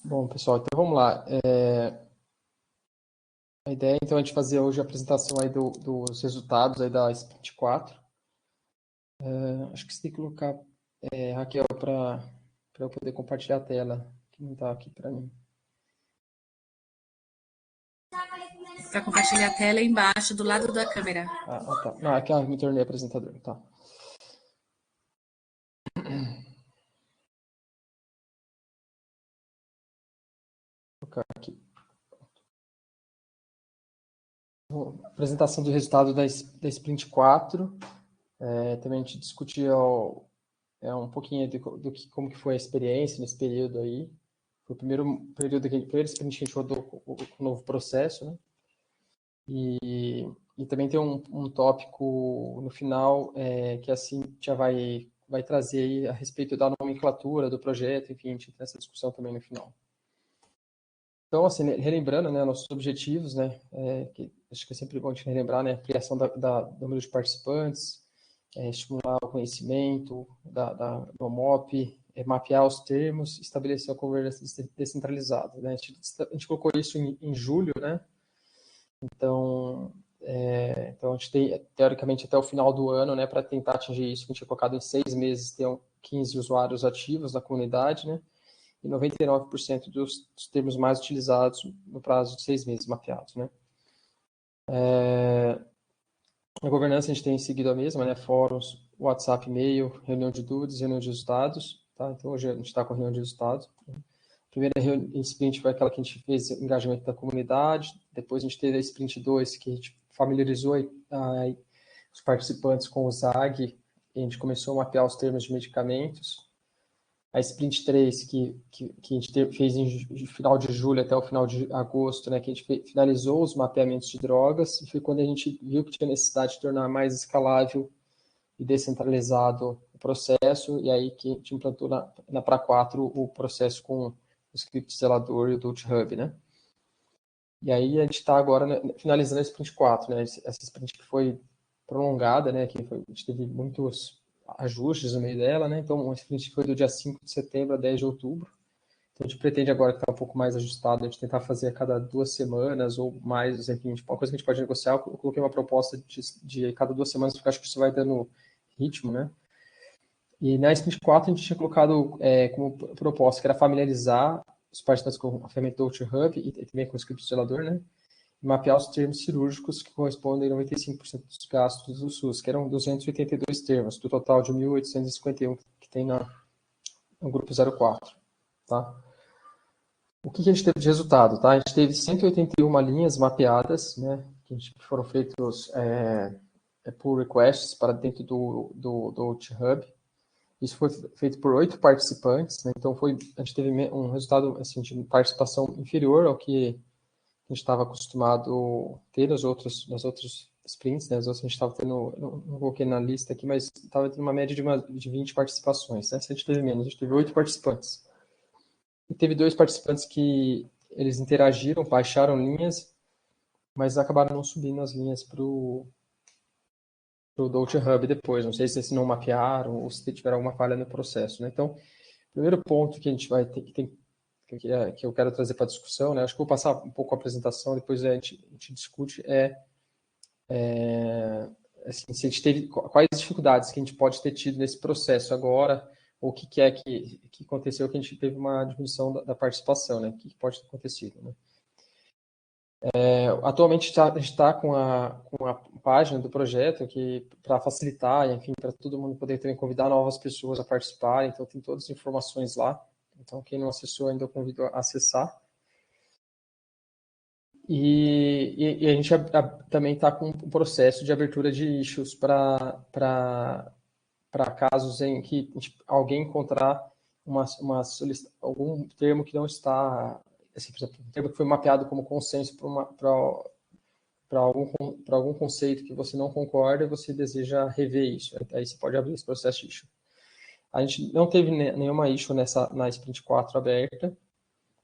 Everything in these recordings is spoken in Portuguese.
Bom, pessoal, então vamos lá. A ideia então é de fazer hoje a apresentação aí dos resultados aí da Sprint 4. Acho que você tem que colocar, Raquel, para eu poder compartilhar a tela, que não está aqui para mim. Para compartilhar a tela embaixo, do lado da câmera. Tá. Não, aqui me tornei apresentador, tá. Vou colocar aqui. Bom, apresentação do resultado da Sprint 4. Também a gente discutiu um pouquinho como que foi a experiência nesse período aí. Foi o primeiro sprint que a gente rodou com o novo processo, né? E também tem um tópico no final que assim já vai trazer aí a respeito da nomenclatura do projeto, enfim, a gente tem essa discussão também no final. Então, assim, relembrando, né, nossos objetivos, né, que acho que é sempre bom de relembrar, né, a criação do número de participantes, estimular o conhecimento do MOP, mapear os termos, estabelecer a governança descentralizada, né, a gente colocou isso em julho, né, então a gente tem, teoricamente, até o final do ano, né, para tentar atingir isso, a gente tinha colocado em 6 meses, ter 15 usuários ativos na comunidade, né, e 99% dos termos mais utilizados no prazo de 6 meses mapeados, né. A governança a gente tem seguido a mesma, né, fóruns, WhatsApp, e-mail, reunião de dúvidas, reunião de resultados, tá, então hoje a gente está com a reunião de resultados. A primeira sprint foi aquela que a gente fez engajamento da comunidade, depois a gente teve a sprint 2, que a gente familiarizou os participantes com o ZAG, e a gente começou a mapear os termos de medicamentos. A sprint 3, que a gente fez em final de julho até o final de agosto, né, que a gente finalizou os mapeamentos de drogas, e foi quando a gente viu que tinha necessidade de tornar mais escalável e descentralizado o processo, e aí que a gente implantou na PRA 4 o processo com o script zelador e o Dutch Hub, né? E aí a gente está agora, né, finalizando a sprint 4, né? Essa sprint que foi prolongada, né? A gente teve muitos ajustes no meio dela, né? Então, uma sprint que foi do dia 5 de setembro a 10 de outubro. Então, a gente pretende agora que está um pouco mais ajustado, a gente tentar fazer a cada 2 semanas ou mais, enfim, uma coisa que a gente pode negociar. Eu coloquei uma proposta de cada 2 semanas, porque acho que isso vai dando ritmo, né? E na Sprint 4 a gente tinha colocado como proposta que era familiarizar os participantes com a ferramenta do Hub e também com o script zelador, né? E mapear os termos cirúrgicos que correspondem a 95% dos gastos do SUS, que eram 282 termos, do total de 1.851 que tem no grupo 04, tá? O que a gente teve de resultado, tá? A gente teve 181 linhas mapeadas, né? Que foram feitos pull requests para dentro do Hub. Isso foi feito por 8 participantes, né? Então a gente teve um resultado assim, de participação inferior ao que a gente estava acostumado a ter nas outras sprints, né? As outras a gente estava tendo, não coloquei na lista aqui, mas estava tendo uma média de 20 participações, né? Se a gente teve menos, a gente teve 8 participantes. E teve 2 participantes que eles interagiram, baixaram linhas, mas acabaram não subindo as linhas para o Dolce Hub depois. Não sei se eles não mapearam ou se tiveram alguma falha no processo, né? Então, o primeiro ponto que a gente vai ter que eu quero trazer para a discussão, né? Acho que vou passar um pouco a apresentação, depois a gente discute assim, se a gente teve quais dificuldades que a gente pode ter tido nesse processo agora, ou o que é que aconteceu que a gente teve uma diminuição da participação, né? O que pode ter acontecido, né? Atualmente a gente está com a página do projeto que para facilitar, enfim, para todo mundo poder também convidar novas pessoas a participar. Então tem todas as informações lá. Então quem não acessou ainda eu convido a acessar. E a gente também está com um processo de abertura de issues para casos em que alguém encontrar algum termo que não está, assim, por exemplo, um termo que foi mapeado como consenso para algum conceito que você não concorda e você deseja rever isso. Aí você pode abrir esse processo de issue. A gente não teve nenhuma issue na Sprint 4 aberta,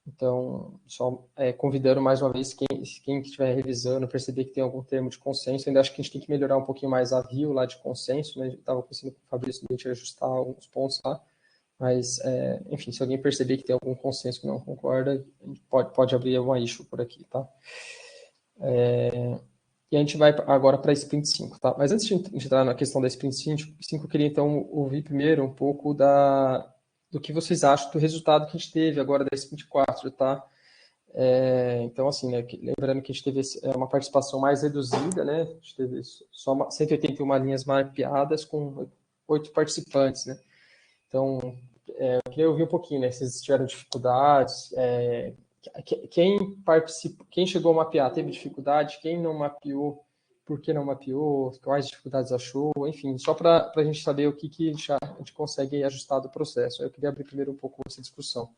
então só convidando mais uma vez quem estiver revisando, perceber que tem algum termo de consenso. Ainda acho que a gente tem que melhorar um pouquinho mais a view lá de consenso, né? Estava conversando com o Fabrício de a gente ajustar alguns pontos lá, Mas, enfim, se alguém perceber que tem algum consenso que não concorda, a gente pode abrir uma issue por aqui, tá? E a gente vai agora para a Sprint 5, tá? Mas antes de entrar na questão da Sprint 5, eu queria então ouvir primeiro um pouco do que vocês acham do resultado que a gente teve agora da Sprint 4, tá? Então, assim, né, lembrando que a gente teve uma participação mais reduzida, né? A gente teve só 181 linhas mapeadas com 8 participantes, né? Então, eu queria ouvir um pouquinho, né? Se vocês tiveram dificuldades, quem chegou a mapear teve dificuldade, quem não mapeou, por que não mapeou, quais dificuldades achou, enfim, só para a gente saber o que a gente consegue ajustar do processo. Eu queria abrir primeiro um pouco essa discussão.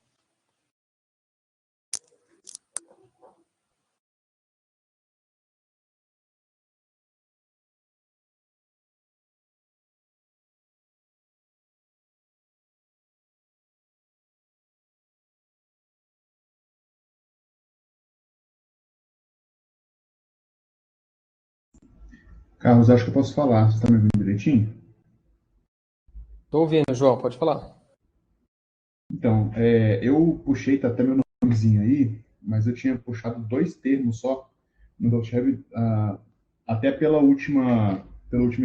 Carlos, acho que eu posso falar. Você está me ouvindo direitinho? Estou ouvindo, João, pode falar. Então, eu puxei, tá até meu nomezinho aí, mas eu tinha puxado 2 termos só no .Web, até pelo último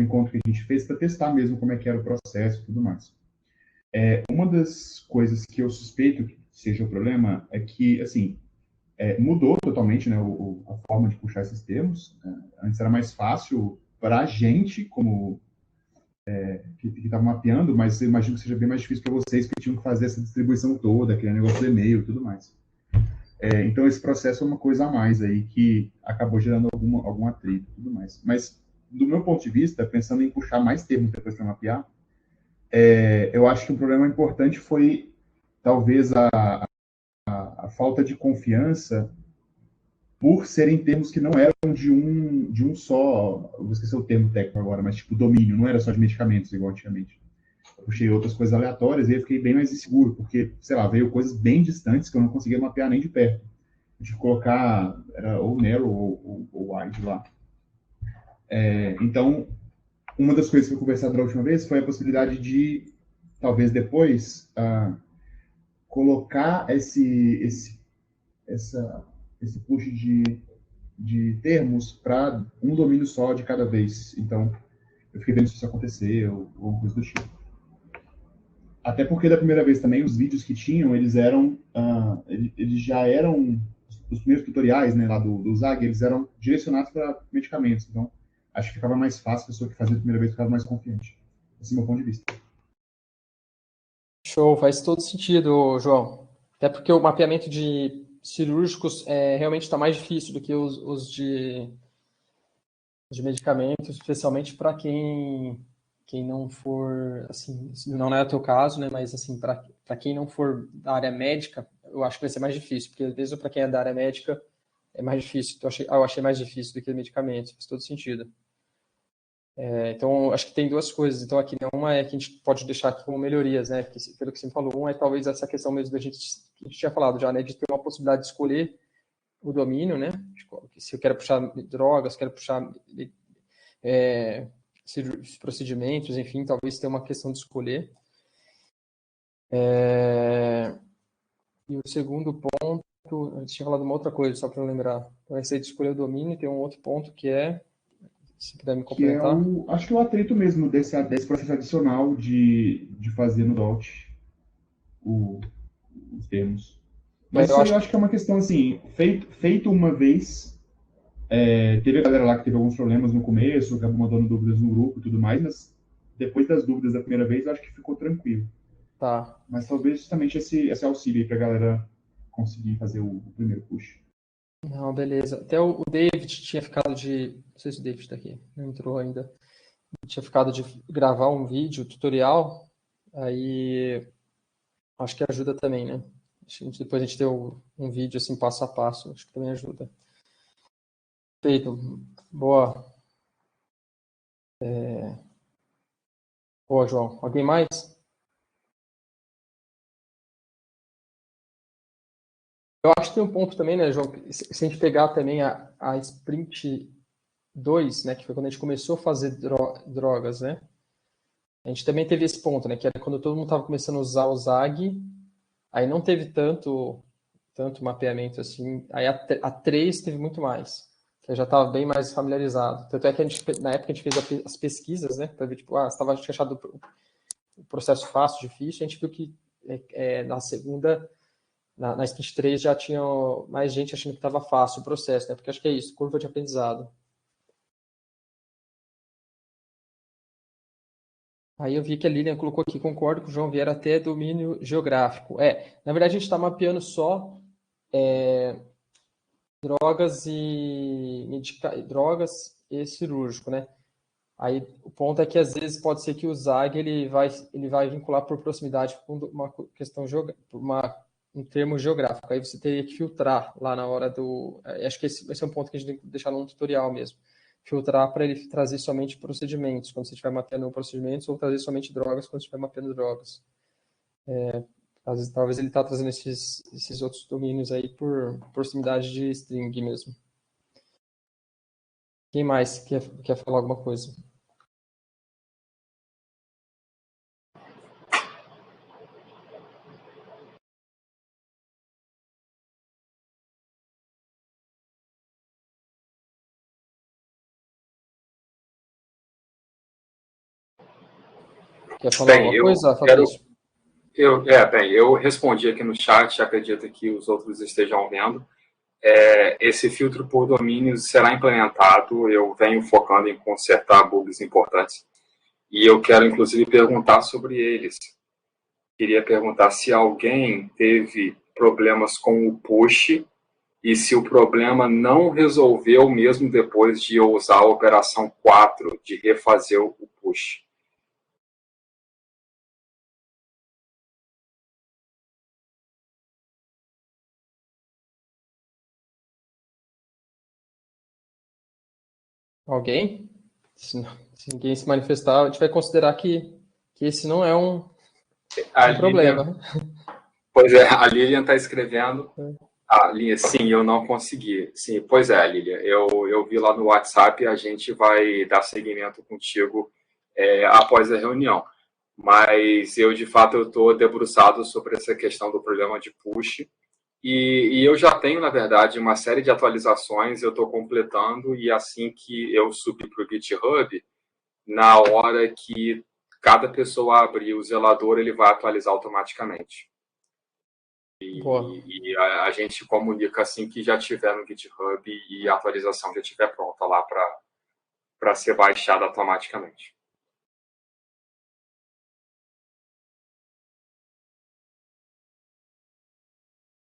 encontro que a gente fez, para testar mesmo como é que era o processo e tudo mais. Uma das coisas que eu suspeito que seja o problema é que, assim, mudou totalmente, né, a forma de puxar esses termos. Antes era mais fácil para a gente, como que estava mapeando, mas eu imagino que seja bem mais difícil para vocês que tinham que fazer essa distribuição toda, aquele negócio do e-mail e tudo mais. Então, esse processo é uma coisa a mais aí que acabou gerando algum atrito e tudo mais. Mas, do meu ponto de vista, pensando em puxar mais termos depois para mapear, eu acho que um problema importante foi, talvez, a falta de confiança por serem termos que não eram de um só, vou esquecer o termo técnico agora, mas tipo domínio, não era só de medicamentos, igual antigamente. Eu puxei outras coisas aleatórias e aí fiquei bem mais inseguro, porque, sei lá, veio coisas bem distantes que eu não conseguia mapear nem de perto. Eu tive que colocar, era ou Nero ou Wide lá. Então, uma das coisas que eu conversei da última vez foi a possibilidade de, talvez depois, colocar esse push de termos para um domínio só de cada vez. Então, eu fiquei vendo se isso acontecer ou alguma coisa do tipo. Até porque da primeira vez também, os vídeos que tinham, eles já eram, os primeiros tutoriais, né, lá do Zag, eles eram direcionados para medicamentos. Então, acho que ficava mais fácil, a pessoa que fazia a primeira vez ficava mais confiante. Esse é o meu ponto de vista. Show, faz todo sentido, João. Até porque o mapeamento de cirúrgicos realmente está mais difícil do que os de medicamentos, especialmente para quem não for, assim, não é o teu caso, né, mas assim, para quem não for da área médica, eu acho que vai ser mais difícil, porque mesmo para quem é da área médica, é mais difícil. Então, eu achei mais difícil do que medicamentos, faz todo sentido. Então, acho que tem duas coisas. Então, aqui, né, uma é que a gente pode deixar aqui como melhorias, né, porque, pelo que você me falou, uma é talvez essa questão mesmo da gente, que a gente tinha falado já, né, de ter uma possibilidade de escolher o domínio, né, se eu quero puxar drogas, quero puxar procedimentos, enfim, talvez tenha uma questão de escolher. E o segundo ponto, eu tinha falado uma outra coisa, só para lembrar. Então, esse aí de escolher o domínio, tem um outro ponto que é, se puder me Que é complementar. acho que é o atrito mesmo desse processo adicional de fazer no Dot os termos. Mas Eu isso aí eu acho acho que é uma questão assim, feito uma vez, teve a galera lá que teve alguns problemas no começo, acabou mandando dúvidas no grupo e tudo mais, mas depois das dúvidas da primeira vez, eu acho que ficou tranquilo. tá. Mas talvez justamente esse auxílio aí pra galera conseguir fazer o primeiro push. Não, beleza. Até o David tinha ficado de. Não sei se o David está aqui, não entrou ainda. Tinha ficado de gravar um vídeo tutorial. Aí acho que ajuda também, né? Depois a gente ter um vídeo assim passo a passo, acho que também ajuda. Feito. Boa. Boa, João. Alguém mais? Eu acho que tem um ponto também, né, João? Se a gente pegar também a Sprint 2, né, que foi quando a gente começou a fazer drogas, né? A gente também teve esse ponto, né? Que era quando todo mundo estava começando a usar o ZAG, aí não teve tanto mapeamento assim. Aí a 3 teve muito mais. Que já estava bem mais familiarizado. Tanto é que na época a gente fez as pesquisas, né? Para ver, tipo, se estava achado o processo fácil, difícil. A gente viu que na segunda, na sprint 3 já tinha mais gente achando que estava fácil o processo, né? Porque acho que é isso, curva de aprendizado. Aí eu vi que a Lilian colocou aqui, concordo com o João Vieira, até domínio geográfico. Na verdade a gente está mapeando só drogas drogas e cirúrgico, né? Aí o ponto é que às vezes pode ser que o ZAG ele vai vincular por proximidade com uma questão um termo geográfico. Aí você teria que filtrar lá na hora do. Acho que esse é um ponto que a gente tem que deixar no tutorial mesmo. Filtrar para ele trazer somente procedimentos, quando você estiver mapeando procedimentos, ou trazer somente drogas quando você estiver mapeando drogas. Às vezes, talvez ele está trazendo esses outros domínios aí por proximidade de string mesmo. Quem mais quer falar alguma coisa? Quer falar Bem, alguma coisa, Fabrício? eu respondi aqui no chat, acredito que os outros estejam vendo. Esse filtro por domínios será implementado, eu venho focando em consertar bugs importantes e eu quero inclusive perguntar sobre eles. Queria perguntar se alguém teve problemas com o push e se o problema não resolveu mesmo depois de eu usar a operação 4 de refazer o push. Alguém? Se ninguém se manifestar, a gente vai considerar que esse não é um problema. Pois é, a Lilian está escrevendo. Lilian, sim, eu não consegui. Sim, pois é, Lilian, eu vi lá no WhatsApp, a gente vai dar seguimento contigo após a reunião. Mas eu, de fato, eu estou debruçado sobre essa questão do problema de push. E eu já tenho, na verdade, uma série de atualizações, eu estou completando, e assim que eu subir para o GitHub, na hora que cada pessoa abrir o zelador, ele vai atualizar automaticamente. E a gente comunica assim que já tiver no GitHub e a atualização já estiver pronta lá para ser baixada automaticamente.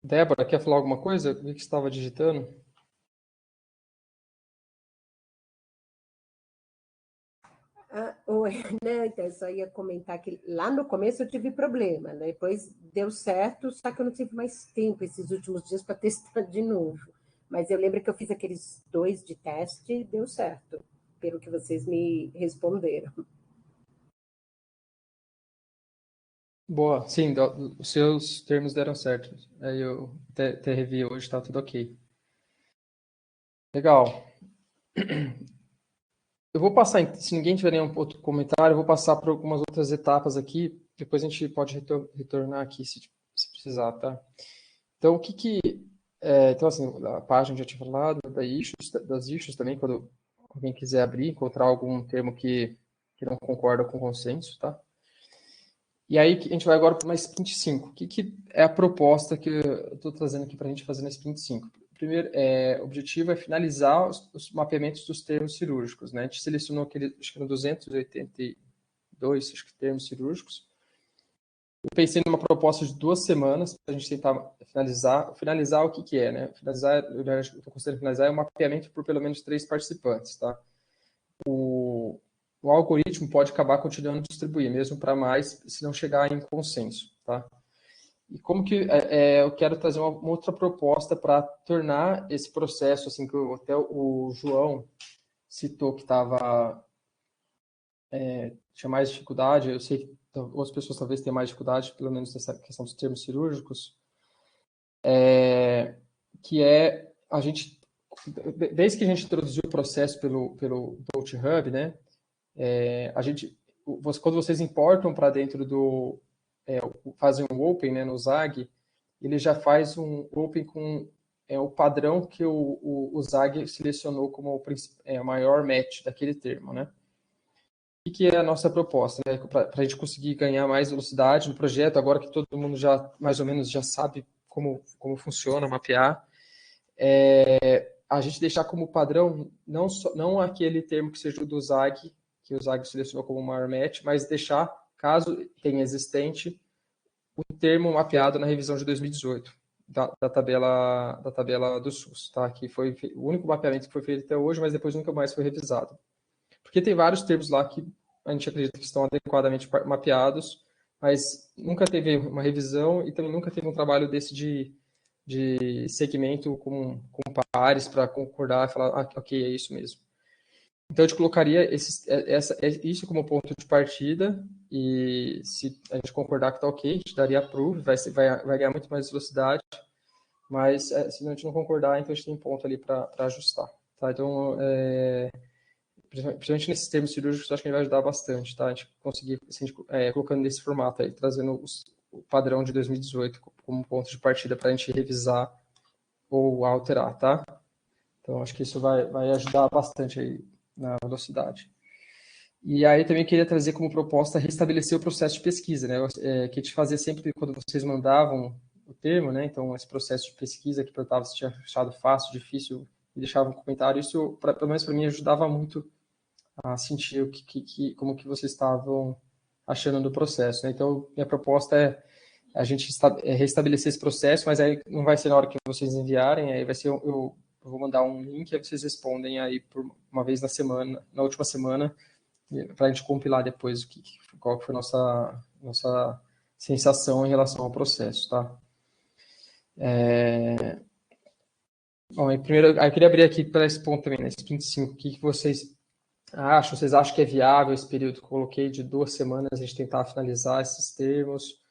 Débora, quer falar alguma coisa? O que você estava digitando? Oi, né? Então, eu só ia comentar que lá no começo eu tive problema, né? Depois deu certo, só que eu não tive mais tempo esses últimos dias para testar de novo. Mas eu lembro que eu fiz aqueles 2 de teste e deu certo, pelo que vocês me responderam. Boa, sim, os seus termos deram certo. Aí eu até revi hoje, está tudo ok. Legal. Eu vou passar, se ninguém tiver nenhum outro comentário, eu vou passar por algumas outras etapas aqui, depois a gente pode retornar aqui se precisar, tá? Então, então, assim, a página já tinha falado das issues também, quando alguém quiser abrir, encontrar algum termo que não concorda com o consenso, tá? E aí, a gente vai agora para uma Sprint 5. O que é a proposta que eu estou trazendo aqui para a gente fazer na Sprint 5? Primeiro, o objetivo é finalizar os mapeamentos dos termos cirúrgicos, né? A gente selecionou acho que eram 282 termos cirúrgicos. Eu pensei numa proposta de 2 semanas para a gente tentar finalizar. Finalizar o que é, né? Finalizar, eu estou considerando finalizar é um mapeamento por pelo menos 3 participantes, tá? O algoritmo pode acabar continuando a distribuir, mesmo para mais, se não chegar em consenso, tá? E como que eu quero trazer uma outra proposta para tornar esse processo, assim, que até o João citou que tinha mais dificuldade, eu sei que outras pessoas talvez tenham mais dificuldade, pelo menos nessa questão dos termos cirúrgicos, que é a gente, desde que a gente introduziu o processo pelo Bolt Hub, né, quando vocês importam para dentro fazem um open, né, no Zag, ele já faz um open com o padrão que o Zag selecionou como a maior match daquele termo, né? O que é a nossa proposta, né? Para a gente conseguir ganhar mais velocidade no projeto, agora que todo mundo já mais ou menos já sabe como funciona, mapear, a gente deixar como padrão não aquele termo que seja o do Zag, que o Zag selecionou como maior match, mas deixar, caso tenha existente, o termo mapeado na revisão de 2018 da tabela do SUS, tá? Que foi o único mapeamento que foi feito até hoje, mas depois nunca mais foi revisado. Porque tem vários termos lá que a gente acredita que estão adequadamente mapeados, mas nunca teve uma revisão e também nunca teve um trabalho desse de segmento com pares para concordar e falar, ok, é isso mesmo. Então, a gente colocaria isso como ponto de partida e se a gente concordar que está ok, a gente daria approve, vai ganhar muito mais velocidade, mas se a gente não concordar, então a gente tem ponto ali para ajustar. Tá? Então, principalmente nesses termos cirúrgicos, acho que a gente vai ajudar bastante, tá? A gente conseguir, colocando nesse formato aí, trazendo o padrão de 2018 como ponto de partida para a gente revisar ou alterar, tá? Então, acho que isso vai ajudar bastante aí na velocidade. E aí também queria trazer como proposta restabelecer o processo de pesquisa, né? Que a gente fazia sempre quando vocês mandavam o termo, né? Então, esse processo de pesquisa que perguntava se tinha achado fácil, difícil, e deixava um comentário, isso, pelo menos para mim, ajudava muito a sentir como que vocês estavam achando do processo, né? Então, minha proposta é a gente restabelecer esse processo, mas aí não vai ser na hora que vocês enviarem, aí vai ser eu vou mandar um link, aí vocês respondem aí por uma vez na última semana, para a gente compilar depois qual foi a nossa sensação em relação ao processo, tá? Bom, primeiro, eu queria abrir aqui para esse ponto também, nesse 25, o que vocês acham? Vocês acham que é viável esse período que eu coloquei de 2 semanas, a gente tentar finalizar esses termos?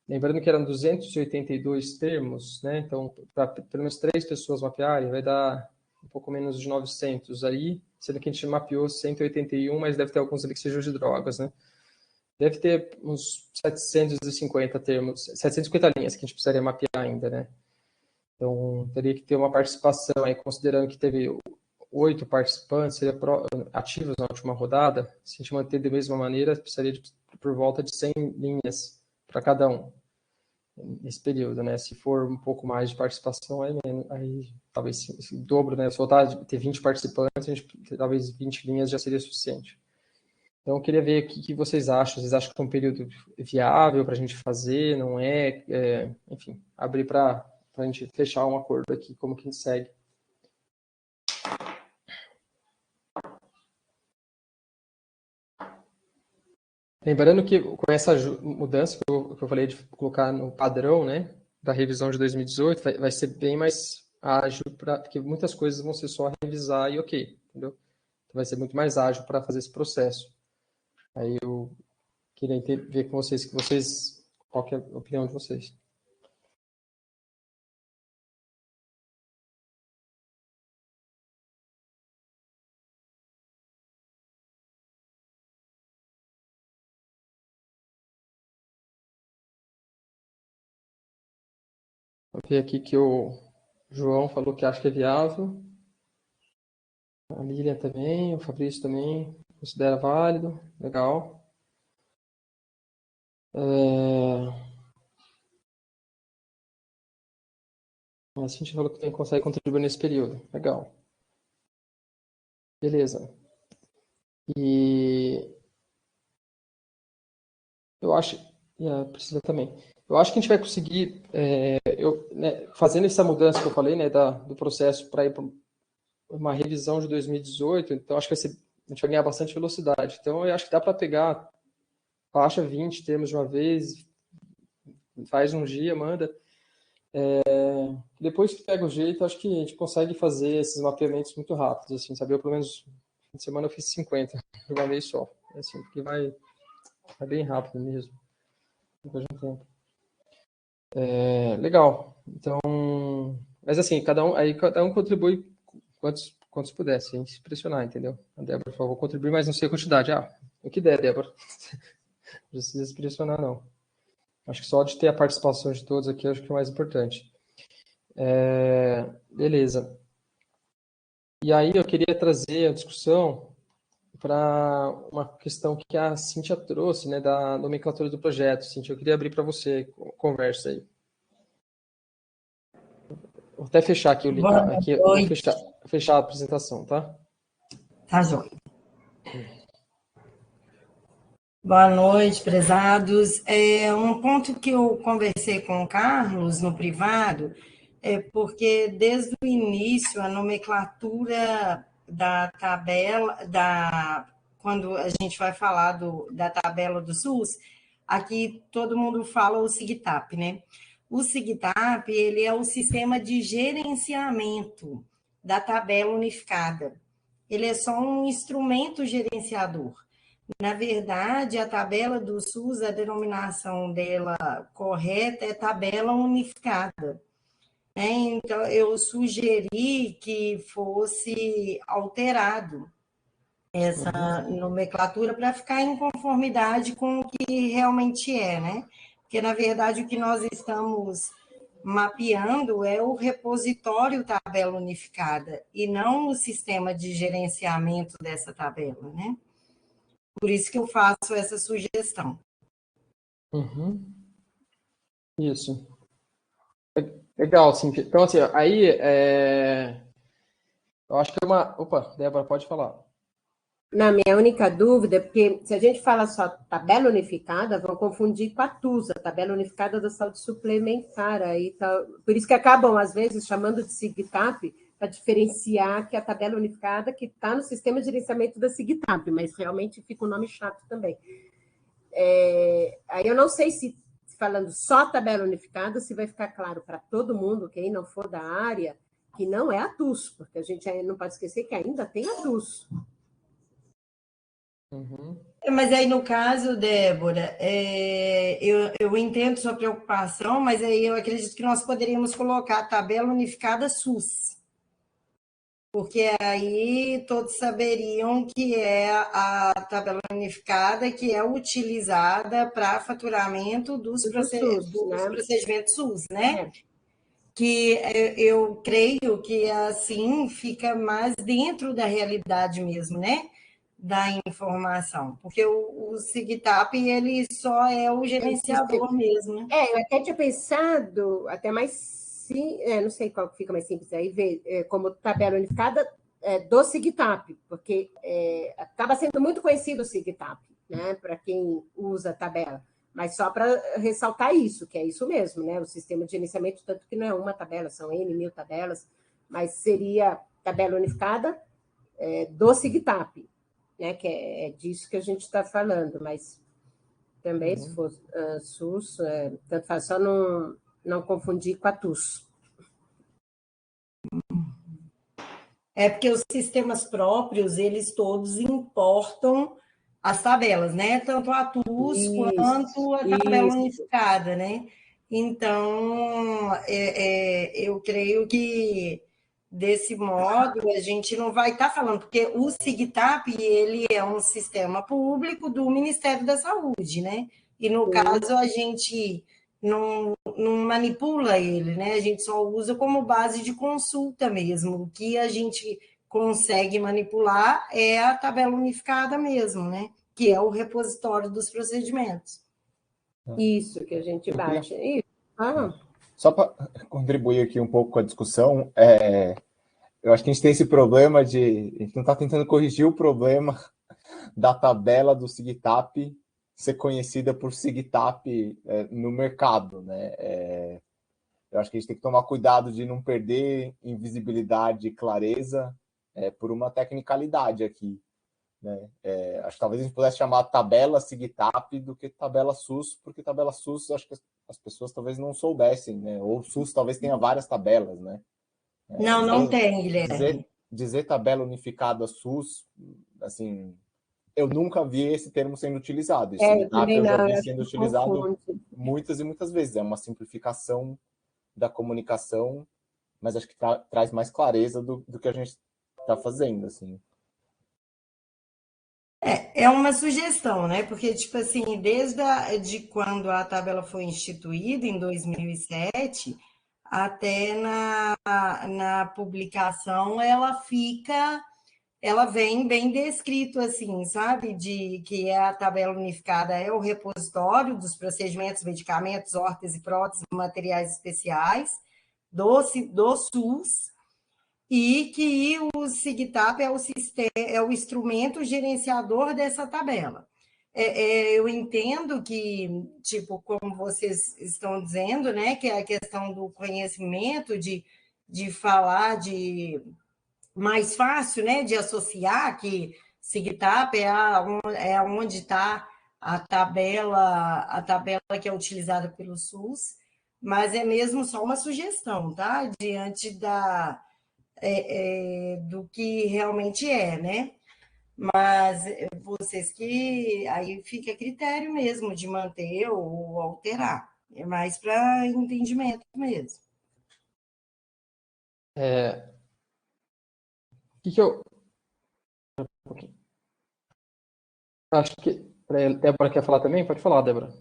Lembrando que eram 282 termos, né? Então, para pelo menos 3 pessoas mapearem, vai dar um pouco menos de 900 aí, sendo que a gente mapeou 181, mas deve ter alguns ali que sejam de drogas, né? Deve ter uns 750 termos, 750 linhas que a gente precisaria mapear ainda, né? Então, teria que ter uma participação aí, considerando que teve 8 participantes ativos na última rodada, se a gente manter da mesma maneira, precisaria por volta de 100 linhas para cada um nesse período, né? Se for um pouco mais de participação, aí talvez o dobro, né? Se voltar a ter 20 participantes, talvez 20 linhas já seria suficiente. Então, eu queria ver o que vocês acham. Vocês acham que é um período viável para a gente fazer? Não é? Enfim, abrir para a gente fechar um acordo aqui, como que a gente segue. Lembrando que com essa mudança que eu falei de colocar no padrão, né, da revisão de 2018, vai ser bem mais ágil, porque muitas coisas vão ser só revisar e ok, entendeu? Então vai ser muito mais ágil para fazer esse processo. Aí eu queria ver com vocês, qual que é a opinião de vocês. Vou ver aqui que o João falou que acha que é viável. A Lilian também, o Fabrício também considera válido. Legal. A gente falou que consegue contribuir nesse período. Legal. Beleza. E eu acho, e a Priscila também. Eu acho que a gente vai conseguir, né, fazendo essa mudança que eu falei, né, do processo para ir para uma revisão de 2018, então acho que a gente vai ganhar bastante velocidade. Então eu acho que dá para pegar faixa 20 termos de uma vez, faz um dia, manda. Depois que pega o jeito, acho que a gente consegue fazer esses mapeamentos muito rápidos, assim, sabe? Eu, pelo menos, na semana eu fiz 50 de uma vez só, assim, porque vai bem rápido mesmo, depois de um tempo. Legal. Então, mas assim, cada um contribui quantos puder, sem se pressionar, entendeu? A Débora, por favor, contribuir, mas não sei a quantidade. O que der, Débora. Não precisa se pressionar, não. Acho que só de ter a participação de todos aqui, acho que é o mais importante. Beleza. E aí eu queria trazer a discussão para uma questão que a Cíntia trouxe, né, da nomenclatura do projeto. Cíntia, eu queria abrir para você a conversa aí. Vou até fechar aqui o link. Aqui, eu vou fechar a apresentação, tá? Tá joia. Boa noite, prezados. Um ponto que eu conversei com o Carlos no privado é porque desde o início a nomenclatura da tabela, quando a gente vai falar da tabela do SUS, aqui todo mundo fala o SIGTAP, né? O SIGTAP, ele é o sistema de gerenciamento da tabela unificada. Ele é só um instrumento gerenciador. Na verdade, a tabela do SUS, a denominação dela correta é tabela unificada. Então, eu sugeri que fosse alterado essa nomenclatura para ficar em conformidade com o que realmente é, né? Porque, na verdade, o que nós estamos mapeando é o repositório tabela unificada e não o sistema de gerenciamento dessa tabela, né? Por isso que eu faço essa sugestão. Isso. Legal, sim. Então, assim, aí, eu acho que é uma... Opa, Débora, pode falar. Na minha única dúvida, porque se a gente fala só tabela unificada, vão confundir com a TUSA, tabela unificada da saúde suplementar. Aí tá, por isso que acabam, às vezes, chamando de SIGTAP, para diferenciar que a tabela unificada que está no sistema de gerenciamento da SIGTAP, mas realmente fica um nome chato também. Aí eu não sei se, falando só tabela unificada, se vai ficar claro para todo mundo, quem não for da área, que não é a TUS, porque a gente não pode esquecer que ainda tem a TUS. Mas aí, no caso, Débora, eu entendo sua preocupação, mas aí eu acredito que nós poderíamos colocar a tabela unificada SUS. Porque aí todos saberiam que é a tabela unificada que é utilizada para faturamento dos procedimentos SUS, né? Que eu creio que assim fica mais dentro da realidade mesmo, né? Da informação, porque o SIGTAP, ele só é o gerenciador mesmo, né? Eu até tinha pensado, até mais não sei qual que fica mais simples aí, ver como tabela unificada do SIGTAP, porque acaba sendo muito conhecido o SIGTAP, né, para quem usa a tabela, mas só para ressaltar isso, que é isso mesmo, né, o sistema de gerenciamento, tanto que não é uma tabela, são N mil tabelas, mas seria tabela unificada do SIGTAP, né, que é disso que a gente está falando, mas também, se for SUS, tanto faz, só não confundir com a TUS. Porque os sistemas próprios, eles todos importam as tabelas, né? Tanto a TUS quanto a tabela unificada, né? Então, eu creio que desse modo a gente não vai estar falando, porque o SIGTAP, ele é um sistema público do Ministério da Saúde, né? E no caso a gente não manipula ele, né? A gente só usa como base de consulta mesmo. O que a gente consegue manipular é a tabela unificada mesmo, né? Que é o repositório dos procedimentos. Isso que a gente bate. Só para contribuir aqui um pouco com a discussão, eu acho que a gente tem esse problema de... A gente não está tentando corrigir o problema da tabela do SIGTAP ser conhecida por SIGTAP no mercado, né? Eu acho que a gente tem que tomar cuidado de não perder invisibilidade e clareza por uma tecnicalidade aqui, né? Acho que talvez a gente pudesse chamar tabela SIGTAP do que tabela SUS, porque tabela SUS, acho que as pessoas talvez não soubessem, né? Ou o SUS talvez tenha várias tabelas, né? Não tem, Guilherme. Dizer tabela unificada SUS, assim, eu nunca vi esse termo sendo utilizado. Esse SIGTAP eu já vi sendo utilizado muitas e muitas vezes. É uma simplificação da comunicação, mas acho que traz mais clareza do que a gente está fazendo, assim. É uma sugestão, né? Porque, tipo assim, de quando a tabela foi instituída, em 2007, até na publicação, ela vem bem descrito, assim, sabe? De que a tabela unificada é o repositório dos procedimentos, medicamentos, órteses e próteses, materiais especiais do SUS, e que o SIGTAP é o instrumento gerenciador dessa tabela. Eu entendo que, tipo, como vocês estão dizendo, né, que é a questão do conhecimento, de falar de mais fácil, né, de associar que SIGTAP é onde está a tabela que é utilizada pelo SUS, mas é mesmo só uma sugestão, tá? Diante do que realmente é, né? Mas vocês que aí fica a critério mesmo de manter ou alterar. É mais para entendimento mesmo. O que que eu acho que a Débora quer falar também? Pode falar, Débora.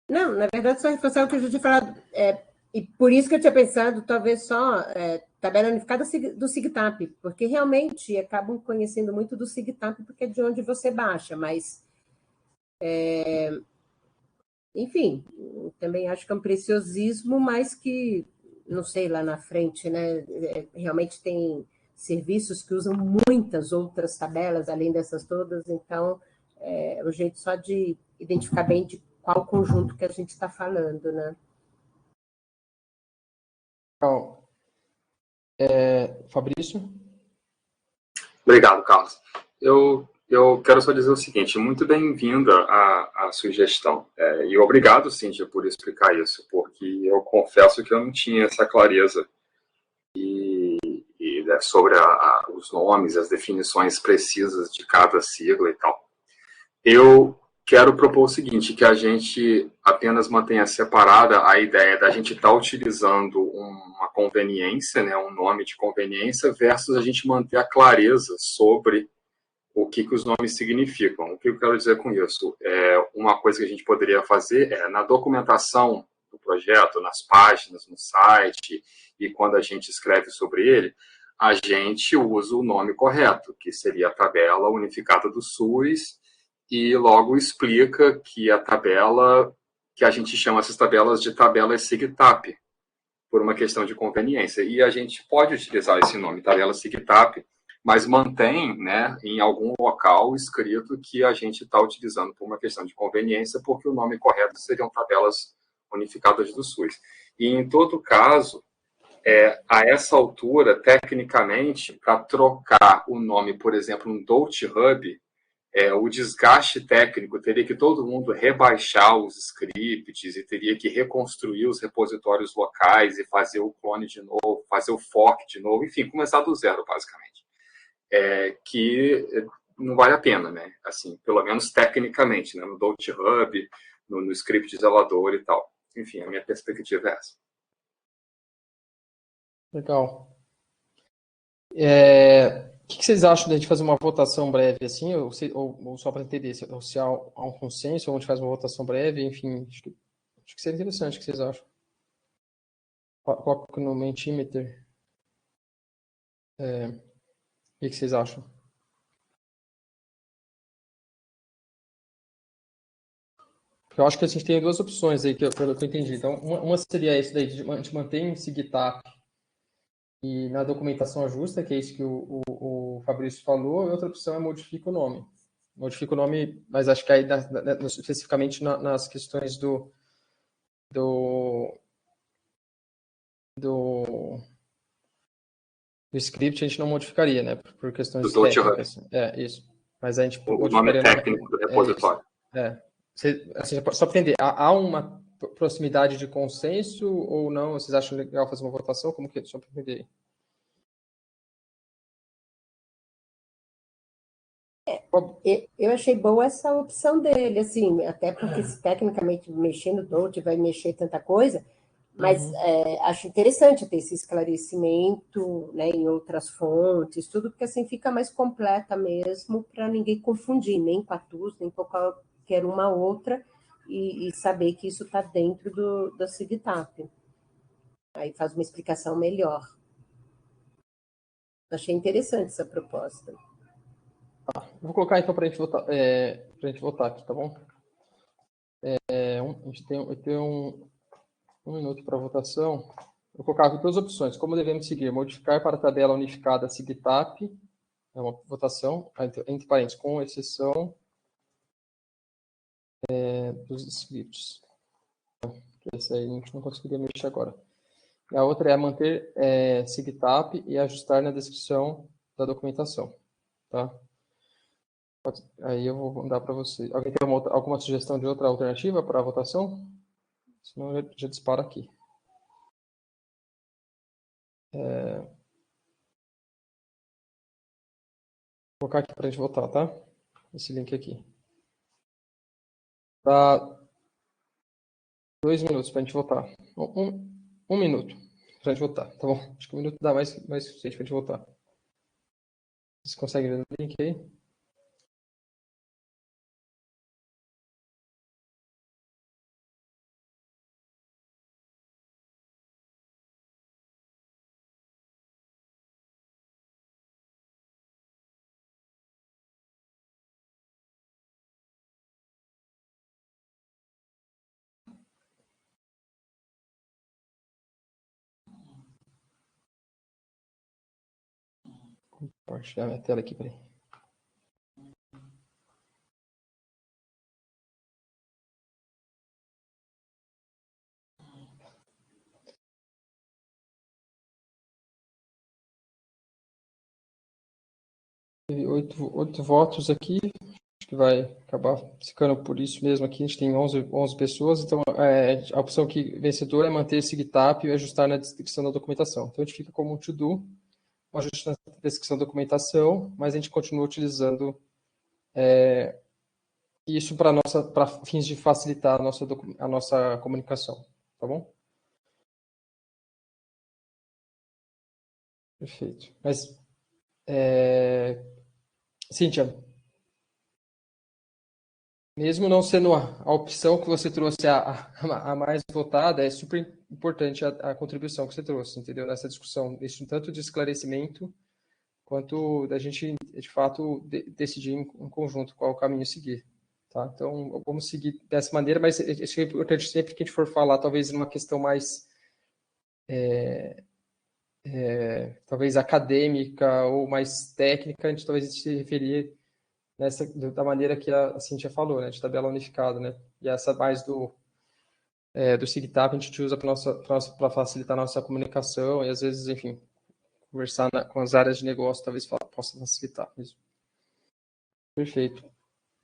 Não, na verdade, só reforçar o que eu já tinha falado. E por isso que eu tinha pensado, talvez só tabela unificada do SIGTAP, porque realmente acabam conhecendo muito do SIGTAP, porque é de onde você baixa, mas, enfim, também acho que é um preciosismo, mas que, não sei, lá na frente, né, realmente tem serviços que usam muitas outras tabelas, além dessas todas, então é o jeito só de identificar bem de qual conjunto que a gente está falando, né? Então, Fabrício? Obrigado, Carlos. Eu quero só dizer o seguinte, muito bem-vinda a sugestão. E obrigado, Cíntia, por explicar isso, porque eu confesso que eu não tinha essa clareza sobre os nomes, as definições precisas de cada sigla e tal. Eu quero propor o seguinte, que a gente apenas mantenha separada a ideia da gente estar utilizando uma conveniência, né, um nome de conveniência, versus a gente manter a clareza sobre o que os nomes significam. O que eu quero dizer com isso? Uma coisa que a gente poderia fazer na documentação do projeto, nas páginas, no site, e quando a gente escreve sobre ele, a gente usa o nome correto, que seria a tabela unificada do SUS, e logo explica que a tabela, que a gente chama essas tabelas de tabelas SIGTAP, por uma questão de conveniência. E a gente pode utilizar esse nome, tabela SIGTAP, mas mantém, né, em algum local escrito que a gente está utilizando por uma questão de conveniência, porque o nome correto seriam tabelas unificadas do SUS. E, em todo caso, a essa altura, tecnicamente, para trocar o nome, por exemplo, um Dote Hub, o desgaste técnico teria que todo mundo rebaixar os scripts e teria que reconstruir os repositórios locais e fazer o clone de novo, fazer o fork de novo, enfim, começar do zero, basicamente. Que não vale a pena, né? Assim, pelo menos tecnicamente, né? No Dote Hub, no script zelador e tal. Enfim, a minha perspectiva é essa. Legal. O que vocês acham de a gente fazer uma votação breve assim, ou só para entender se há um consenso, ou a gente faz uma votação breve, enfim, acho que seria interessante. O que vocês acham? Coloca no Mentimeter. O que vocês acham? Porque eu acho que a gente tem duas opções aí, pelo que eu entendi. Então, uma seria isso daí, a gente mantém o SIGTAP e na documentação ajusta, que é isso que o Fabrício falou, e outra opção é modifica o nome. Modifica o nome, mas acho que aí especificamente nas questões do script a gente não modificaria, né? Por questões técnicas. Isso. Mas a gente o nome técnico do repositório. Assim, só para entender, há uma proximidade de consenso ou não? Vocês acham legal fazer uma votação? Como que é? Só para entender. Eu achei boa essa opção dele, assim, até porque se tecnicamente mexendo Dote vai mexer tanta coisa, Mas acho interessante ter esse esclarecimento, né, em outras fontes, tudo, porque assim fica mais completa mesmo, para ninguém confundir, nem com a TUS, nem com qualquer uma outra, e saber que isso está dentro do SIGTAP. Aí faz uma explicação melhor. Achei interessante essa proposta. Vou colocar então para a gente votar aqui, tá bom? A gente tem um minuto para votação. Eu colocar aqui duas opções. Como devemos seguir? Modificar para a tabela unificada SIGTAP, é uma votação, entre parênteses, com exceção dos inscritos. Esse aí a gente não conseguiria mexer agora. A outra é manter SIGTAP e ajustar na descrição da documentação. Tá? Aí eu vou mandar para você. Alguém tem alguma sugestão de outra alternativa para a votação? Senão eu já disparo aqui. Vou colocar aqui para a gente votar, tá? Esse link aqui. Dá 2 minutos para a gente votar. Um minuto para a gente votar, tá bom? Acho que 1 minuto dá mais suficiente para a gente votar. Vocês conseguem ver no link aí? Vou compartilhar minha tela aqui, peraí. Teve 8 votos aqui. Acho que vai acabar ficando por isso mesmo aqui. A gente tem 11 pessoas. Então, a opção que vencedora é manter esse SIGTAP e ajustar na descrição da documentação. Então, a gente fica como um to-do, um ajuste na descrição da documentação, mas a gente continua utilizando isso para fins de facilitar a nossa comunicação. Tá bom? Perfeito. Mas, Cíntia, mesmo não sendo a opção que você trouxe a mais votada, é super importante a contribuição que você trouxe, entendeu? Nessa discussão, isso tanto de esclarecimento quanto da gente, de fato, decidir em conjunto qual o caminho seguir. Tá? Então, vamos seguir dessa maneira, mas isso é importante sempre que a gente for falar, talvez numa questão mais talvez acadêmica ou mais técnica, a gente talvez se referir da maneira que a Cíntia falou, né, de tabela unificada, né, e essa mais do SIGTAP a gente usa para facilitar a nossa comunicação e às vezes, enfim, conversar com as áreas de negócio talvez possa facilitar mesmo. Perfeito.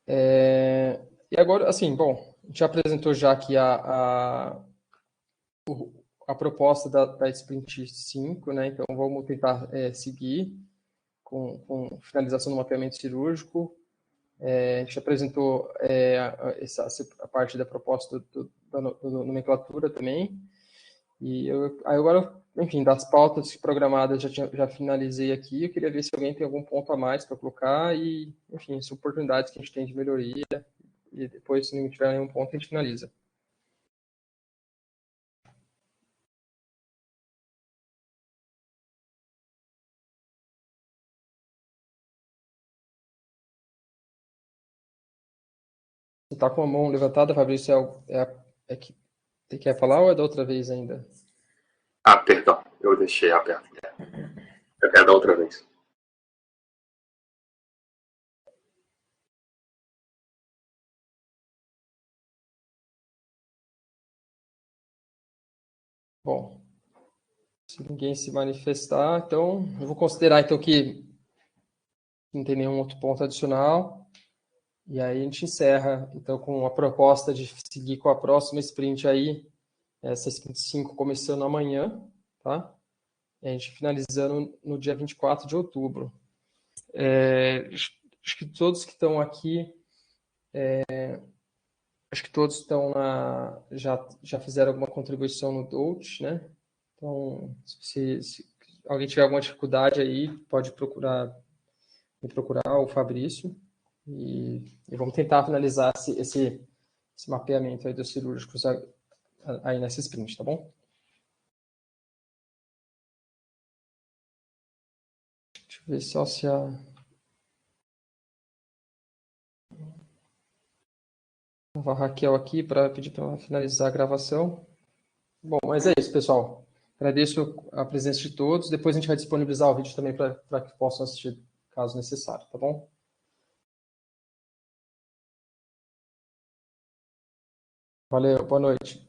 E agora, assim, bom, a gente apresentou já aqui a proposta da Sprint 5, né, então vamos tentar seguir com finalização do mapeamento cirúrgico. A gente apresentou a parte da proposta da nomenclatura também. E agora, enfim, das pautas programadas já finalizei aqui. Eu queria ver se alguém tem algum ponto a mais para colocar e, enfim, as oportunidades que a gente tem de melhoria. E depois, se não tiver nenhum ponto, a gente finaliza. Você está com a mão levantada, Fabrício? Que quer falar ou é da outra vez ainda? Perdão, eu deixei aberto. É da outra vez. Bom, se ninguém se manifestar, então eu vou considerar então que não tem nenhum outro ponto adicional. E aí a gente encerra, então, com a proposta de seguir com a próxima sprint aí, essa sprint 5 começando amanhã, tá? E a gente finalizando no dia 24 de outubro. Acho que todos que estão aqui Acho que todos estão já fizeram alguma contribuição no Dout, né? Então, se alguém tiver alguma dificuldade aí, pode me procurar, o Fabrício, e vamos tentar finalizar esse mapeamento aí dos cirúrgicos aí nessa sprint, tá bom? Deixa eu ver só se a Raquel aqui para pedir para ela finalizar a gravação. Bom, mas é isso, pessoal. Agradeço a presença de todos. Depois a gente vai disponibilizar o vídeo também para que possam assistir, caso necessário, tá bom? Valeu, boa noite.